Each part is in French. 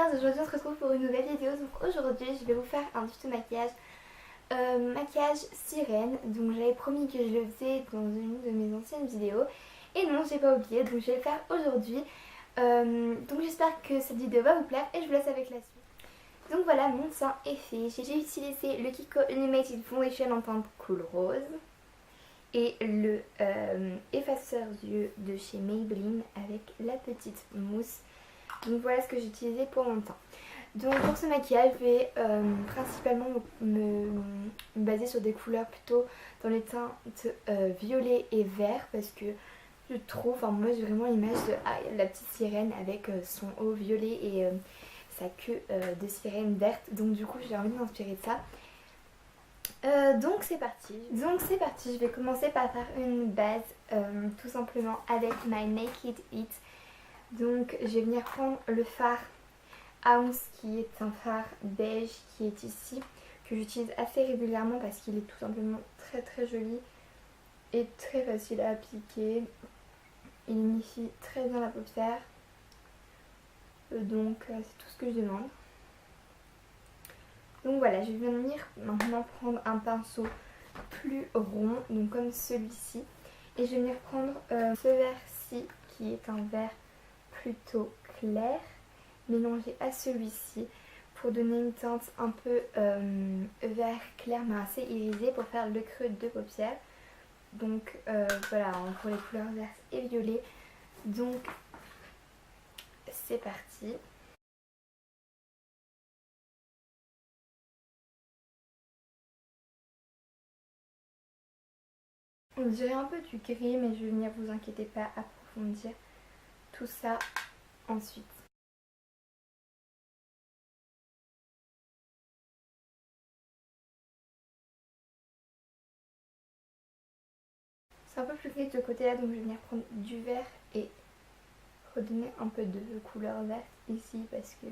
Lovers, aujourd'hui on se retrouve pour une nouvelle vidéo. Donc aujourd'hui je vais vous faire un tuto maquillage, maquillage sirène. Donc j'avais promis que je le faisais dans une de mes anciennes vidéos et non, j'ai pas oublié, donc je vais le faire aujourd'hui. Donc j'espère que cette vidéo va vous plaire et je vous laisse avec la suite. Donc voilà, mon teint est fait. J'ai utilisé le Kiko Animated Foundation en teinte cool rose et le effaceur yeux de chez Maybelline avec la petite mousse. Donc voilà ce que j'ai utilisé pour mon teint. Donc pour ce maquillage, je vais principalement me baser sur des couleurs plutôt dans les teintes violet et vert, parce que je trouve, enfin moi j'ai vraiment l'image de la petite sirène avec son haut violet et sa queue de sirène verte. Donc du coup j'ai envie de m'inspirer de ça. Donc c'est parti. Je vais commencer par faire une base tout simplement avec My Naked It. Donc je vais venir prendre le fard House, qui est un fard beige qui est ici, que j'utilise assez régulièrement parce qu'il est tout simplement très très joli et très facile à appliquer. Il unifie très bien la paupière, donc c'est tout ce que je demande. Donc voilà, je vais venir maintenant prendre un pinceau plus rond, donc comme celui-ci, et je vais venir prendre ce vert-ci qui est un vert plutôt clair, mélangé à celui-ci pour donner une teinte un peu vert clair mais assez irisé pour faire le creux de paupière. Donc voilà, pour les couleurs vertes et violet. Donc c'est parti. On dirait un peu du gris, mais je vais venir, vous inquiétez pas, approfondir tout ça ensuite. C'est un peu plus gris de ce côté-là, donc je vais venir prendre du vert et redonner un peu de couleur verte ici parce que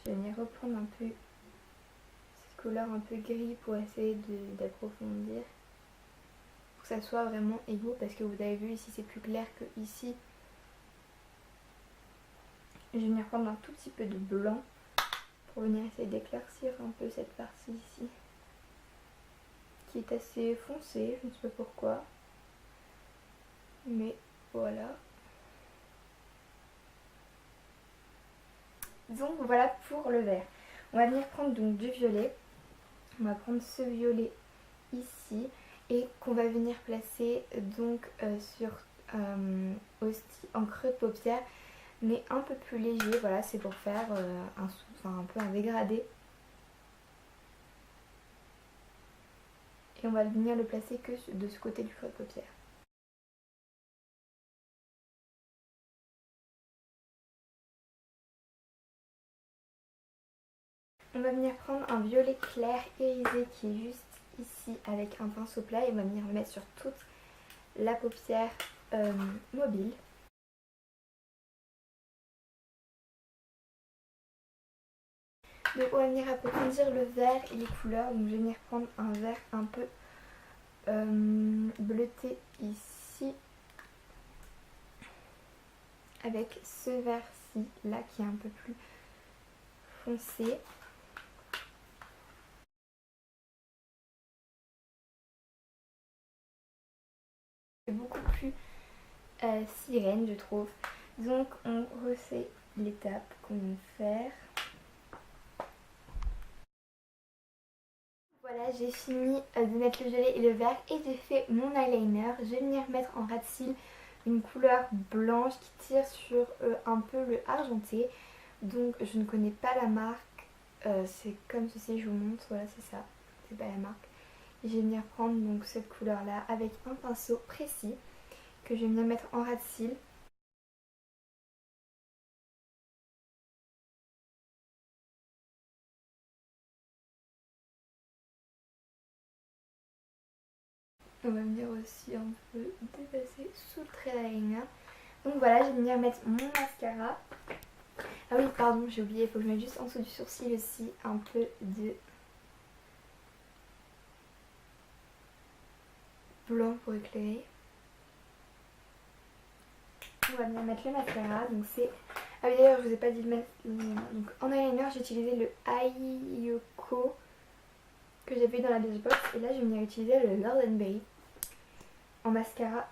je vais venir reprendre un peu cette couleur un peu gris pour essayer d'approfondir. Pour que ça soit vraiment égaux, parce que vous avez vu ici c'est plus clair que ici. Je vais venir prendre un tout petit peu de blanc pour venir essayer d'éclaircir un peu cette partie ici qui est assez foncée, je ne sais pas pourquoi, mais voilà. Donc voilà pour le vert. On va venir prendre donc du violet. On va prendre ce violet ici et qu'on va venir placer donc aussi en creux de paupière, mais un peu plus léger. Voilà, c'est pour faire un peu un dégradé. Et on va venir le placer que de ce côté du creux de paupière. On va venir prendre un violet clair irisé qui est juste ici avec un pinceau plat et on va venir le mettre sur toute la paupière mobile. Donc on va venir approfondir le vert et les couleurs. Donc je vais venir prendre un vert un peu bleuté ici avec ce vert-ci là qui est un peu plus foncé. C'est beaucoup plus sirène je trouve. Donc on refait l'étape qu'on vient de faire. Voilà, j'ai fini de mettre le gelé et le vert et j'ai fait mon eyeliner. Je vais venir mettre en ras de cils une couleur blanche qui tire sur un peu le argenté. Donc je ne connais pas la marque, c'est comme ceci, je vous montre, voilà c'est ça, c'est pas la marque. Et je vais venir prendre donc cette couleur là avec un pinceau précis que je vais venir mettre en ras de cils. On va venir aussi un peu dépasser sous le trait d'eyeliner. Donc voilà, je vais venir mettre mon mascara. Ah oui, pardon, j'ai oublié, il faut que je mette juste en dessous du sourcil aussi un peu de blanc pour éclairer. On va venir mettre le mascara. Donc c'est... Ah oui d'ailleurs je vous ai pas dit le donc en eyeliner j'ai utilisé le Ayoko que j'avais dans la Birchbox. Et là je vais venir utiliser le Lord Berry en mascara.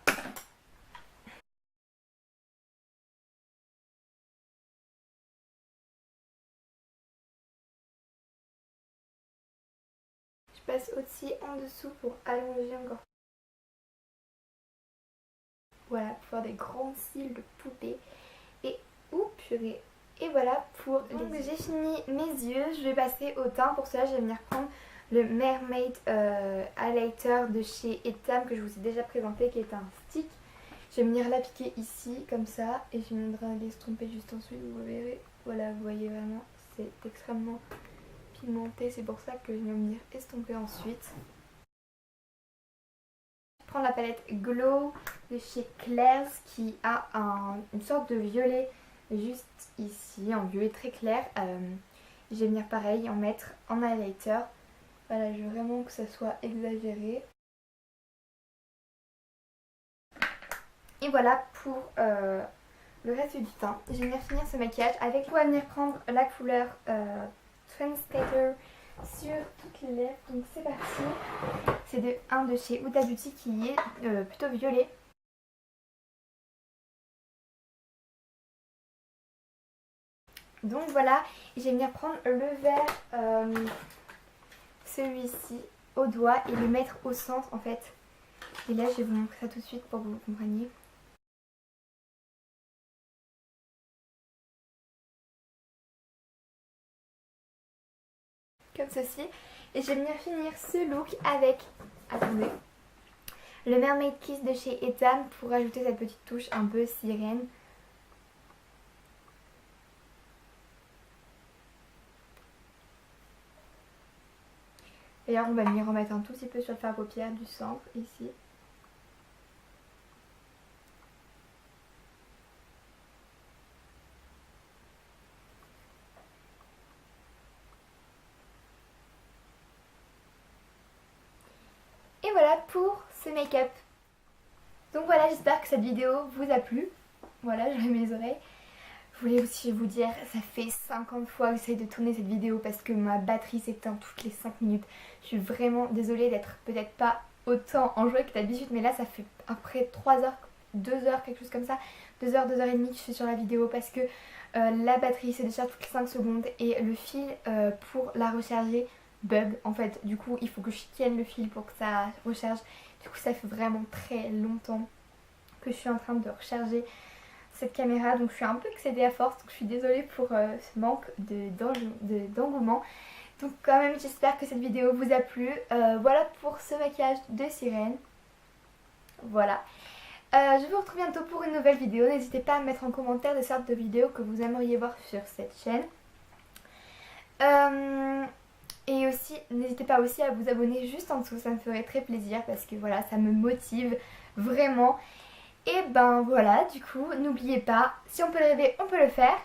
Je passe aussi en dessous pour allonger encore. Voilà, pour faire des grands cils de poupée. Et oups, purée. Et voilà pour les... J'ai fini mes yeux, je vais passer au teint. Pour cela je vais venir prendre le Mermaid Highlighter de chez Etam que je vous ai déjà présenté, qui est un stick. Je vais venir l'appliquer ici comme ça et je viendrai l'estomper juste ensuite, vous verrez. Voilà, vous voyez vraiment, c'est extrêmement pigmenté, c'est pour ça que je vais venir estomper ensuite. Je prends la palette Glow de chez Claire's qui a une sorte de violet juste ici, en violet très clair. Je vais venir pareil en mettre en highlighter. Voilà, je veux vraiment que ça soit exagéré. Et voilà pour le reste du teint. Je vais venir finir ce maquillage avec... On va venir prendre la couleur Transcater sur toutes les lèvres. Donc c'est parti. C'est un de chez Huda Beauty qui est plutôt violet. Donc voilà, je vais venir prendre le vert, celui-ci, au doigt et le mettre au centre en fait. Et là je vais vous montrer ça tout de suite pour que vous compreniez. Comme ceci. Et je vais venir finir ce look avec, attendez, le Mermaid Kiss de chez Etam pour ajouter cette petite touche un peu sirène. D'ailleurs on va venir remettre un tout petit peu sur le fard à paupières du centre ici. Et voilà pour ce make-up. Donc voilà, j'espère que cette vidéo vous a plu. Voilà, j'ai mes oreilles. Je voulais aussi vous dire, ça fait 50 fois que j'essaie de tourner cette vidéo parce que ma batterie s'éteint toutes les 5 minutes. Je suis vraiment désolée d'être peut-être pas autant enjouée que d'habitude, mais là ça fait après 3 heures, 2 heures, quelque chose comme ça, 2 heures, 2 heures et demie que je suis sur la vidéo parce que la batterie se décharge toutes les 5 secondes et le fil pour la recharger bug en fait. Du coup il faut que je tienne le fil pour que ça recharge. Du coup ça fait vraiment très longtemps que je suis en train de recharger cette caméra, donc je suis un peu excédée à force, donc je suis désolée pour ce manque d'engouement. Donc quand même j'espère que cette vidéo vous a plu. Voilà pour ce maquillage de sirène. Voilà. Je vous retrouve bientôt pour une nouvelle vidéo. N'hésitez pas à me mettre en commentaire des sortes de vidéos que vous aimeriez voir sur cette chaîne. Et aussi, n'hésitez pas aussi à vous abonner juste en dessous, ça me ferait très plaisir parce que voilà, ça me motive vraiment. Et ben voilà, du coup, n'oubliez pas, si on peut le rêver, on peut le faire.